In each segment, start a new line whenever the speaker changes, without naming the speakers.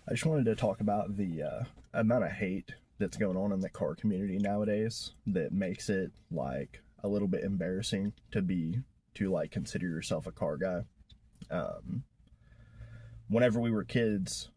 I just wanted to talk about the amount of hate that's going on in the car community nowadays that makes it like a little bit embarrassing to like consider yourself a car guy. Um, Whenever we were kids,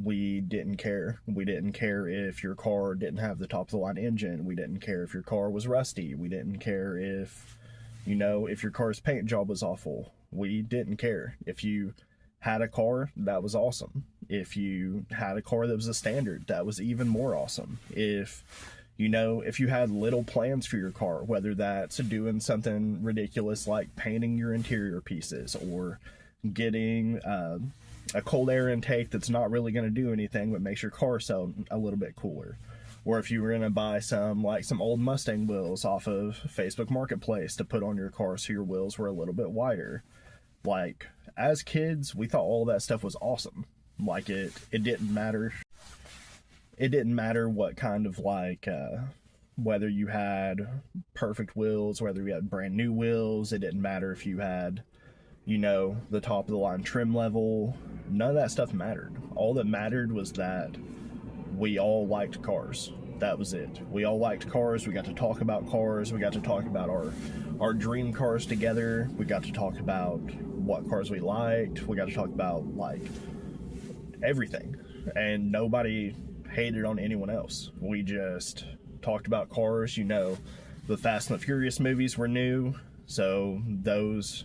we didn't care. We didn't care if your car didn't have the top of the line engine. We didn't care if your car was rusty. We didn't care if your car's paint job was awful. We didn't care. If you had a car, that was awesome. If you had a car that was a standard, that was even more awesome. If you had little plans for your car, whether that's doing something ridiculous like painting your interior pieces or getting a cold air intake that's not really going to do anything but makes your car sound a little bit cooler. Or if you were going to buy some old Mustang wheels off of Facebook Marketplace to put on your car so your wheels were a little bit wider. Like, as kids, we thought all that stuff was awesome. Like, it didn't matter. It didn't matter what kind of whether you had perfect wheels, whether you had brand new wheels. It didn't matter if you had, the top of the line trim level. None of that stuff mattered. All that mattered was that we all liked cars. That was it. We all liked cars. We got to talk about cars. We got to talk about our dream cars together. We got to talk about what cars we liked. We got to talk about like everything. And nobody hated on anyone else. We just talked about cars. The Fast and the Furious movies were new, so those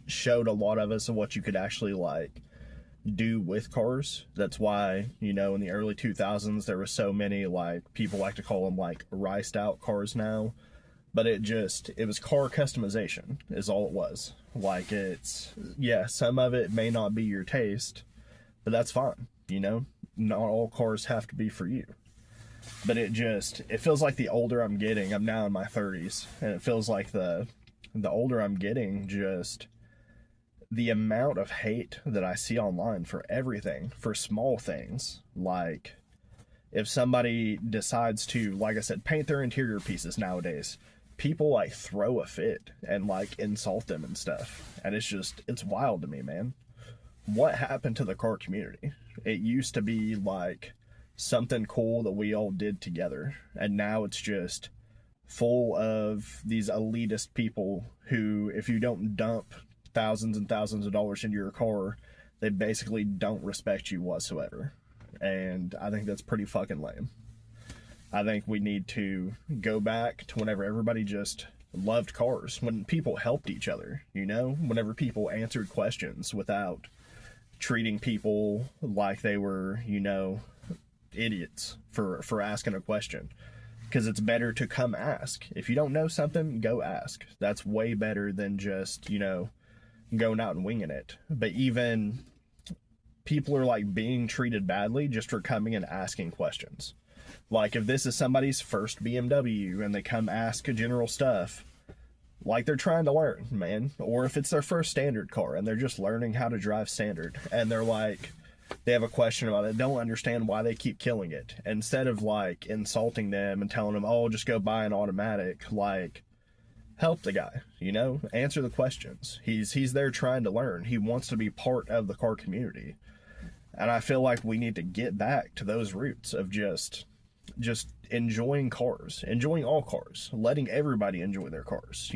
showed a lot of us of what you could actually like do with cars. That's why, in the early 2000s, there were so many, like, people like to call them, like, riced out cars now. But it was car customization, is all it was. Like, some of it may not be your taste, but that's fine, Not all cars have to be for you. But it feels like the older I'm getting, I'm now in my 30s, and it feels like the older I'm getting, just the amount of hate that I see online for everything, for small things. Like, if somebody decides to, like I said, paint their interior pieces nowadays, people like throw a fit and like insult them and stuff. And it's wild to me, man. What happened to the car community? It used to be like something cool that we all did together. And now it's just full of these elitist people who, if you don't dump thousands and thousands of dollars into your car, they basically don't respect you whatsoever. And I think that's pretty fucking lame. I think we need to go back to whenever everybody just loved cars, when people helped each other, whenever people answered questions without treating people like they were, idiots for asking a question. Because it's better to come ask. If you don't know something, go ask. That's way better than just, going out and winging it. But even people are like being treated badly just for coming and asking questions. Like, if this is somebody's first BMW and they come ask general stuff, like, they're trying to learn, man. Or if it's their first standard car and they're just learning how to drive standard and they're like, they have a question about it, don't understand why they keep killing it. Instead of like insulting them and telling them, oh, just go buy an automatic, like, help the guy, answer the questions. He's there trying to learn. He wants to be part of the car community. And I feel like we need to get back to those roots of just enjoying cars, enjoying all cars, letting everybody enjoy their cars,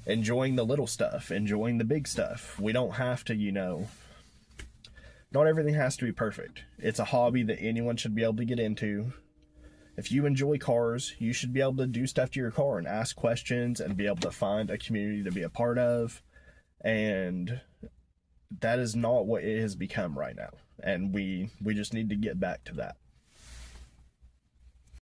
enjoying the little stuff, enjoying the big stuff. We don't have to, not everything has to be perfect. It's a hobby that anyone should be able to get into. If you enjoy cars, you should be able to do stuff to your car and ask questions and be able to find a community to be a part of. And that is not what it has become right now. And we just need to get back to that.